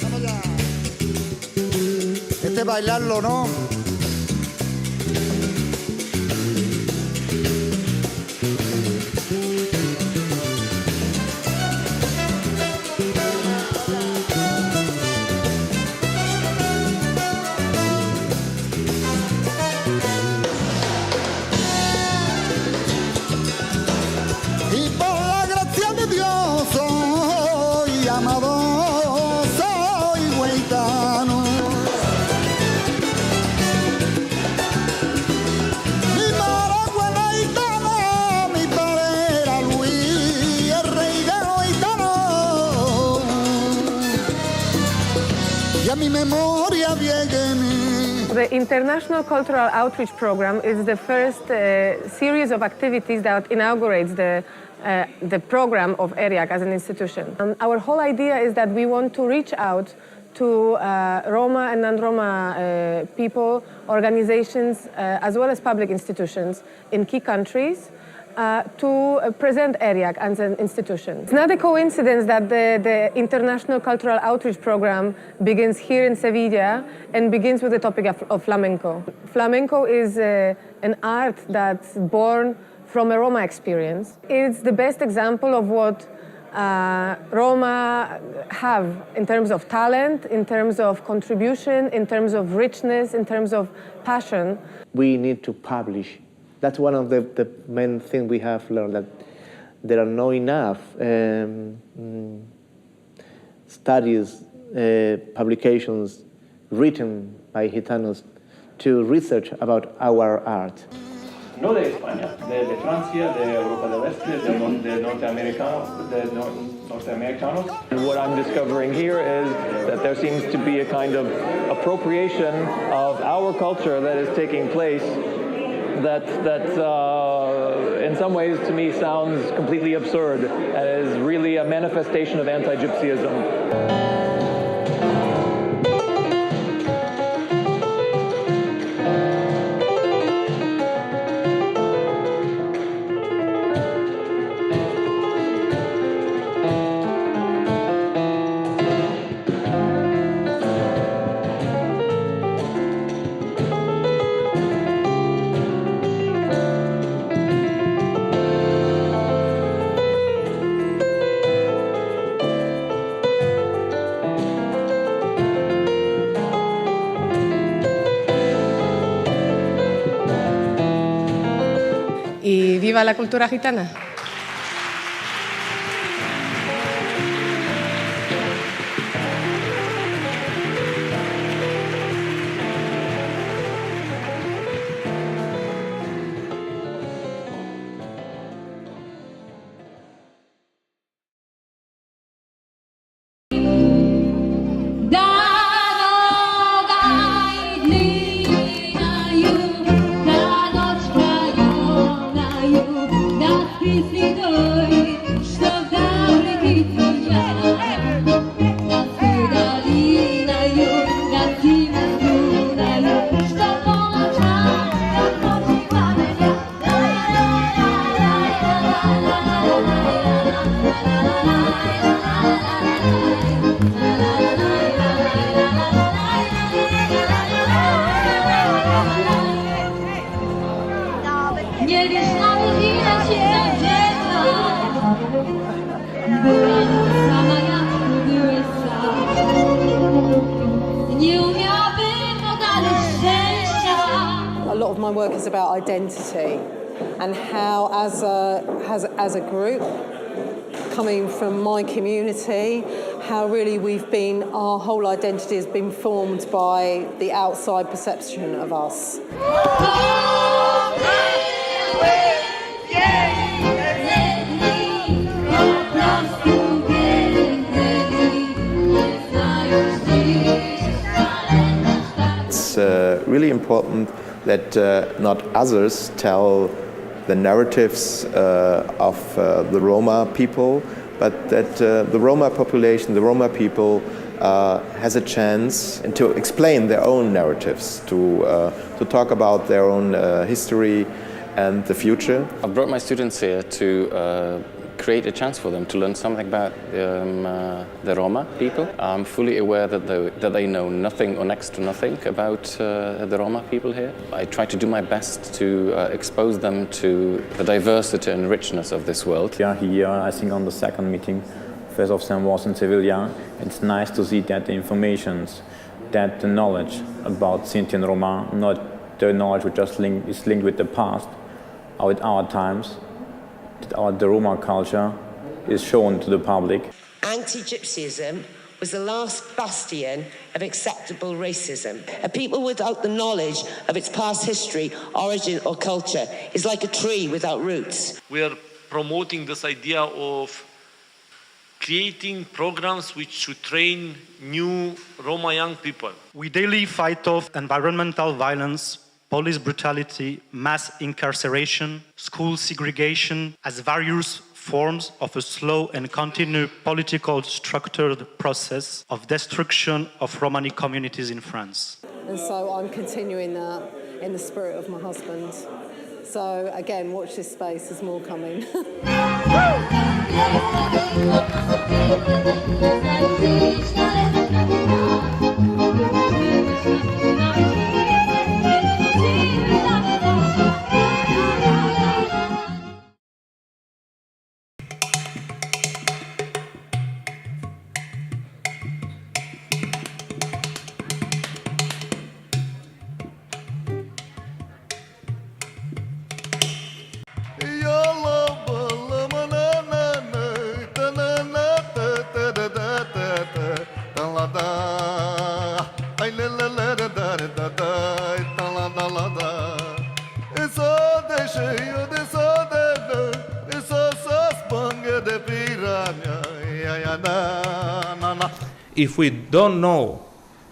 Vamos allá. Este bailarlo, ¿no? The International Cultural Outreach Program is the first series of activities that inaugurates the program of ERIAC as an institution. Our whole idea is that we want to reach out to Roma and non-Roma people, organizations, as well as public institutions in key countries to present ERIAC as an institution. It's not a coincidence that the International Cultural Outreach Program begins here in Seville and begins with the topic of flamenco. Flamenco is an art that's born from a Roma experience. It's the best example of what Roma have in terms of talent, in terms of contribution, in terms of richness, in terms of passion. We need to publish. That's one of the main things we have learned, that there are not enough studies, publications written by Gitanos to research about our art. No de España, de Francia, de Europa del Este, de norteamericanos. And what I'm discovering here is that there seems to be a kind of appropriation of our culture that is taking place that in some ways to me sounds completely absurd and is really a manifestation of anti-Gypsyism. Y viva la cultura gitana. A lot of my work is about identity and how as a group, coming from my community, how really our whole identity has been formed by the outside perception of us. It's really important that not others tell the narratives of the Roma people, but that the Roma population, the Roma people, has a chance to explain their own narratives, to talk about their own history and the future. I brought my students here to create a chance for them to learn something about the Roma people. I'm fully aware that they know nothing or next to nothing about the Roma people here. I try to do my best to expose them to the diversity and richness of this world. We are here, I think, on the second meeting. First of them was in Seville. It's nice to see that the information, that the knowledge about Sinti and Roma, not the knowledge which is linked with the past, or with our times, that the Roma culture is shown to the public. Anti-Gypsyism was the last bastion of acceptable racism. A people without the knowledge of its past history, origin or culture is like a tree without roots. We are promoting this idea of creating programs which should train new Roma young people. We daily fight off environmental violence, police brutality, mass incarceration, school segregation as various forms of a slow and continued political structured process of destruction of Romani communities in France. And so I'm continuing that in the spirit of my husband. So again, watch this space, there's more coming. If we don't know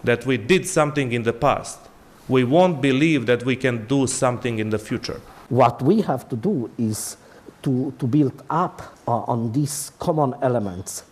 that we did something in the past, we won't believe that we can do something in the future. What we have to do is to build up on these common elements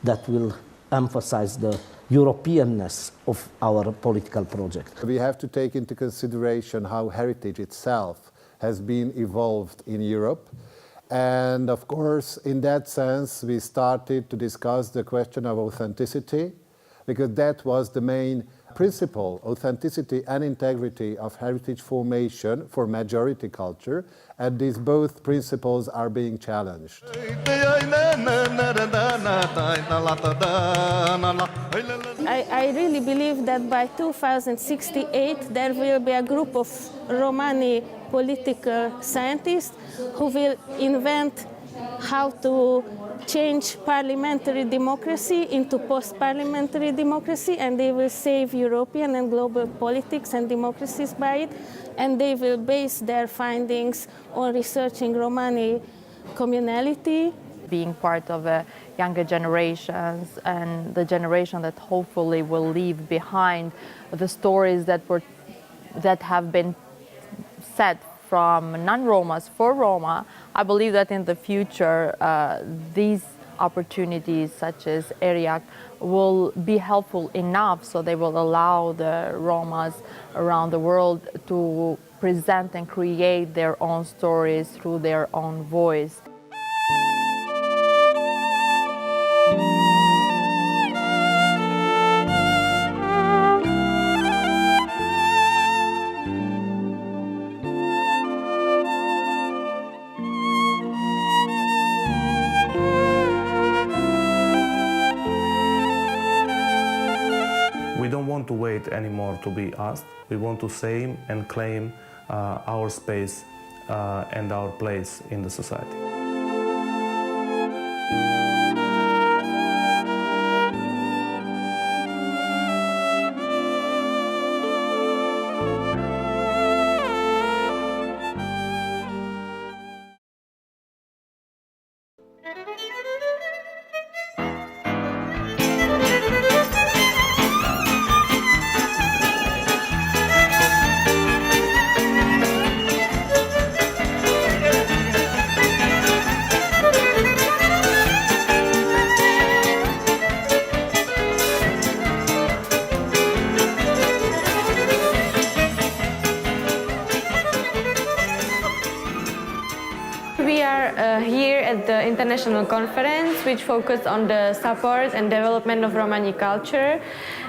that will emphasize the Europeanness of our political project. We have to take into consideration how heritage itself has been evolved in Europe. And of course, in that sense, we started to discuss the question of authenticity, because that was the main principle, authenticity and integrity of heritage formation for majority culture, and these both principles are being challenged. I really believe that by 2068 there will be a group of Romani political scientists who will invent how to change parliamentary democracy into post-parliamentary democracy, and they will save European and global politics and democracies by it, and they will base their findings on researching Romani communality. Being part of younger generations and the generation that hopefully will leave behind the stories that have been said from non-Romas for Roma, I believe that in the future these opportunities such as ERIAC will be helpful enough so they will allow the Romas around the world to present and create their own stories through their own voice. We don't want to wait anymore to be asked. We want to say and claim our space and our place in the society. international conference which focused on the support and development of Romani culture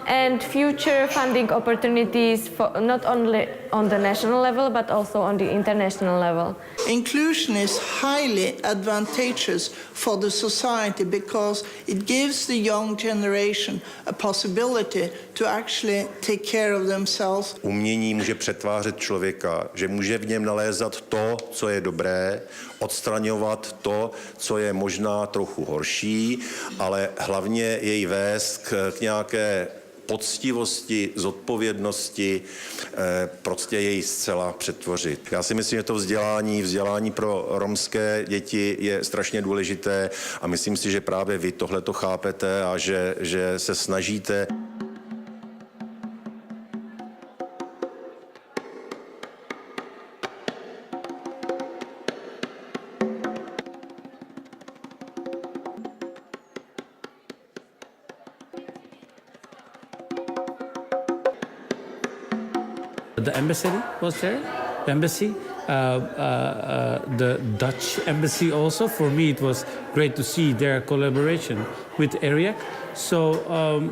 and future funding opportunities for not only on the national level but also on the international level. Inclusion is highly advantageous for the society because it gives the young generation a possibility to actually take care of themselves. Umění může přetvářet člověka, že může v něm nalézat to, co je dobré, odstraňovat to, co je možná trochu horší, ale hlavně jej vést k nějaké poctivosti, zodpovědnosti, prostě jej zcela přetvořit. Já si myslím, že to vzdělání pro romské děti je strašně důležité a myslím si, že právě vy tohleto chápete a že se snažíte. The embassy was there, the embassy, the Dutch embassy also. For me, it was great to see their collaboration with ERIAC,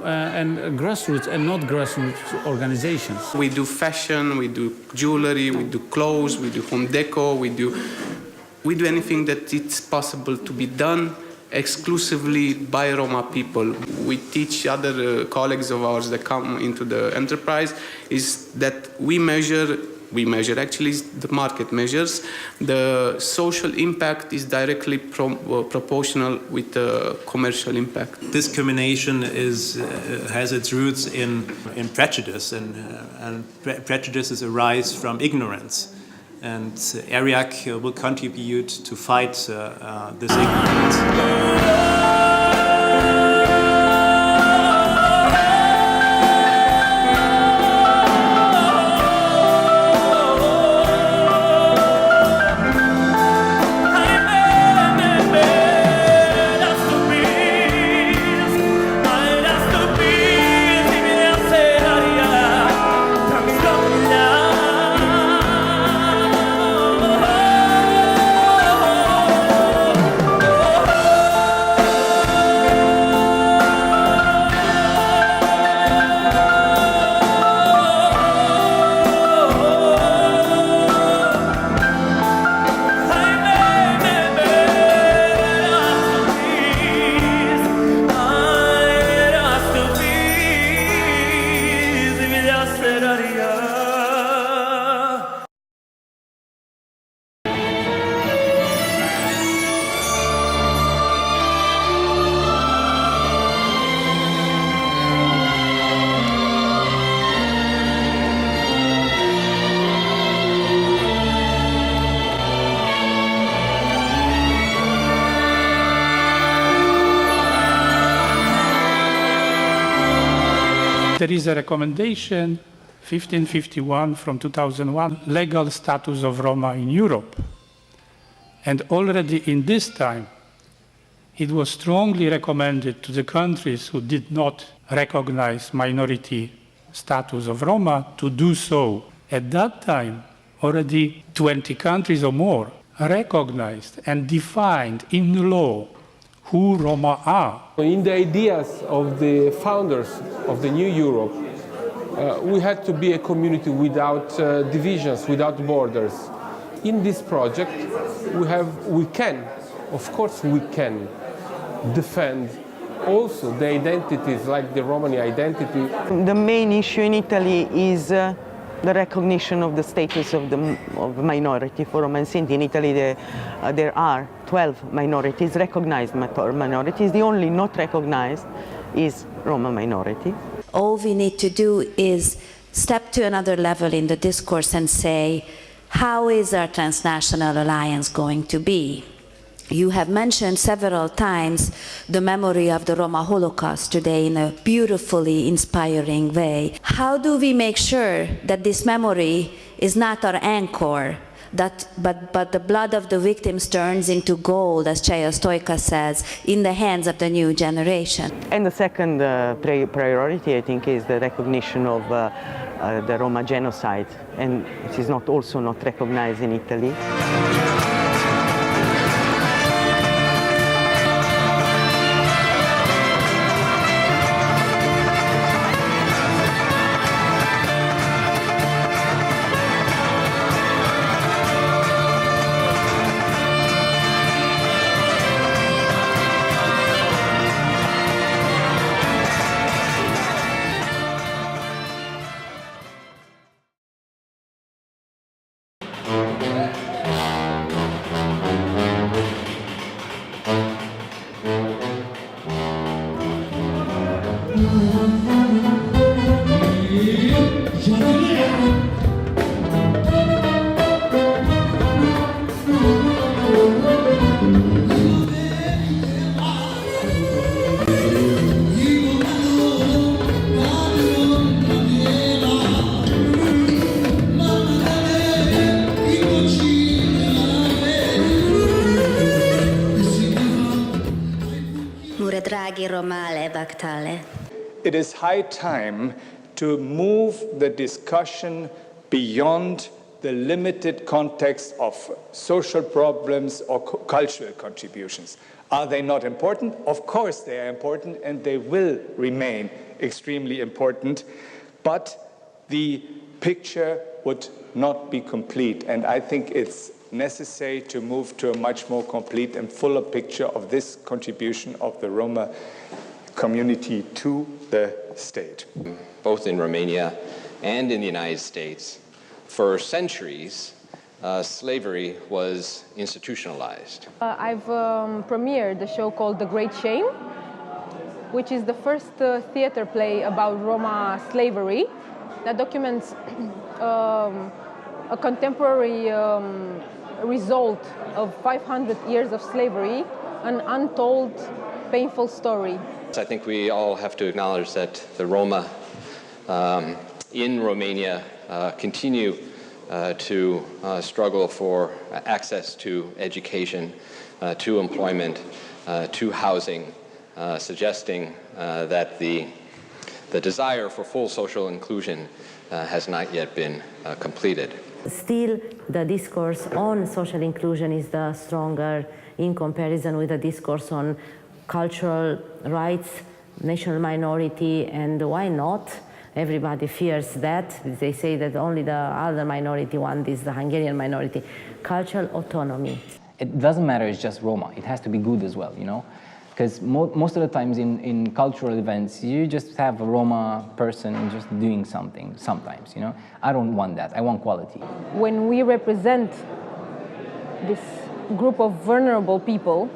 and grassroots and not grassroots organizations. We do fashion, we do jewelry, we do clothes, we do home decor, we do anything that it's possible to be done exclusively by Roma people. We teach other colleagues of ours that come into the enterprise is that we measure actually the market measures. The social impact is directly proportional with the commercial impact. Discrimination has its roots in prejudice, and prejudices arise from ignorance. And ERIAC will contribute to fight this ignorance. There is a recommendation, 1551 from 2001, legal status of Roma in Europe. And already in this time, it was strongly recommended to the countries who did not recognize minority status of Roma to do so. At that time, already 20 countries or more recognized and defined in law who Roma are. In the ideas of the founders of the new Europe, we had to be a community without divisions, without borders. In this project, we can defend also the identities like the Romani identity. The main issue in Italy is the recognition of the status of minority for Roma and Sinti. In Italy, there are 12 minorities, recognized minorities. The only not recognized is Roma minority. All we need to do is step to another level in the discourse and say, how is our transnational alliance going to be? You have mentioned several times the memory of the Roma Holocaust today in a beautifully inspiring way. How do we make sure that this memory is not our anchor, but the blood of the victims turns into gold, as Chaya Stoica says, in the hands of the new generation? And the second priority, I think, is the recognition of the Roma genocide, and it is also not recognized in Italy. It is high time to move the discussion beyond the limited context of social problems or cultural contributions. Are they not important? Of course they are important, and they will remain extremely important, but the picture would not be complete, and I think it's necessary to move to a much more complete and fuller picture of this contribution of the Roma community to the state. Both in Romania and in the United States, for centuries, slavery was institutionalized. I've premiered a show called The Great Shame, which is the first theater play about Roma slavery that documents a contemporary result of 500 years of slavery, an untold, painful story. I think we all have to acknowledge that the Roma in Romania continue to struggle for access to education, to employment, to housing, suggesting that the desire for full social inclusion has not yet been completed. Still, the discourse on social inclusion is the stronger in comparison with the discourse on cultural rights, national minority, and why not? Everybody fears that. They say that only the other minority want is the Hungarian minority. Cultural autonomy. It doesn't matter it's just Roma. It has to be good as well, you know? Because most of the times in cultural events, you just have a Roma person just doing something sometimes, you know? I don't want that. I want quality. When we represent this group of vulnerable people,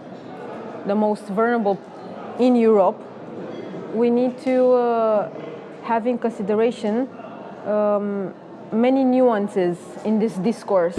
the most vulnerable in Europe, we need to have in consideration many nuances in this discourse.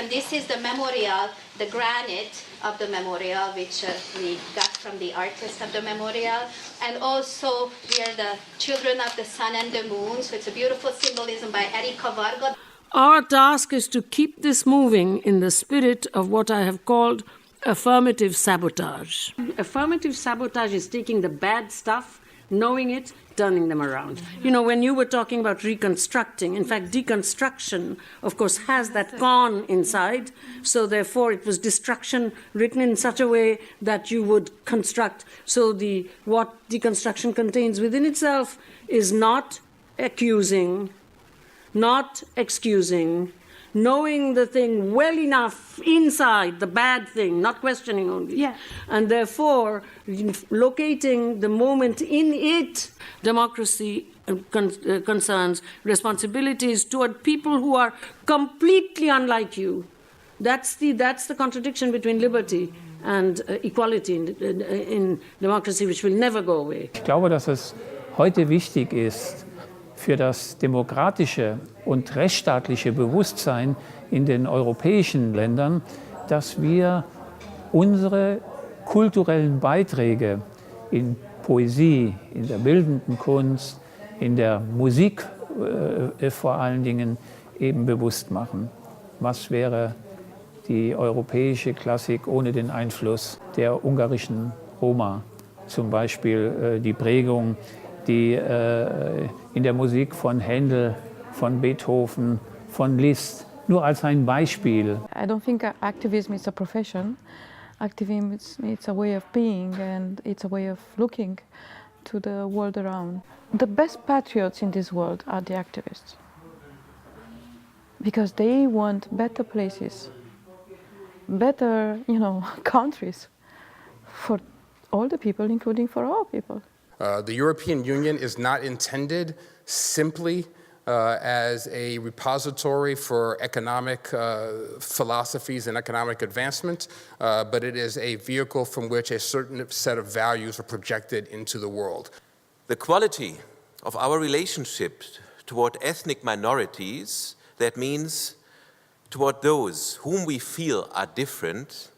This is the memorial, the granite of the memorial, which we got from the artist of the memorial. And also, we are the children of the sun and the moon, so it's a beautiful symbolism by Erika Varga. Our task is to keep this moving in the spirit of what I have called affirmative sabotage. Affirmative sabotage is taking the bad stuff, knowing it, turning them around. You know, when you were talking about reconstructing, in fact, deconstruction, of course, has that con inside, so therefore it was destruction written in such a way that you would construct. So what deconstruction contains within itself is not accusing, not excusing, knowing the thing well enough inside, the bad thing, not questioning only. Yeah. And therefore, locating the moment in it, democracy concerns responsibilities toward people who are completely unlike you. That's the contradiction between liberty and equality in democracy, which will never go away. Ich glaube, dass es heute wichtig ist, für das demokratische und rechtsstaatliche Bewusstsein in den europäischen Ländern, dass wir unsere kulturellen Beiträge in Poesie, in der bildenden Kunst, in der Musik vor allen Dingen eben bewusst machen. Was wäre die europäische Klassik ohne den Einfluss der ungarischen Roma? Zum Beispiel die Prägung, die in der Musik von Händel, von Beethoven, von Liszt, nur als ein Beispiel. I don't think activism is a profession. Activism it's a way of being and it's a way of looking to the world around. The best patriots in this world are the activists. Because they want better places, better, countries for all the people, including for all people. The European Union is not intended simply as a repository for economic philosophies and economic advancement, but it is a vehicle from which a certain set of values are projected into the world. The quality of our relationship toward ethnic minorities, that means toward those whom we feel are different,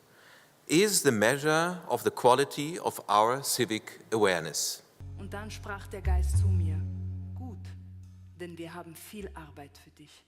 is the measure of the quality of our civic awareness. Und dann sprach der Geist zu mir: Gut, denn wir haben viel Arbeit für dich.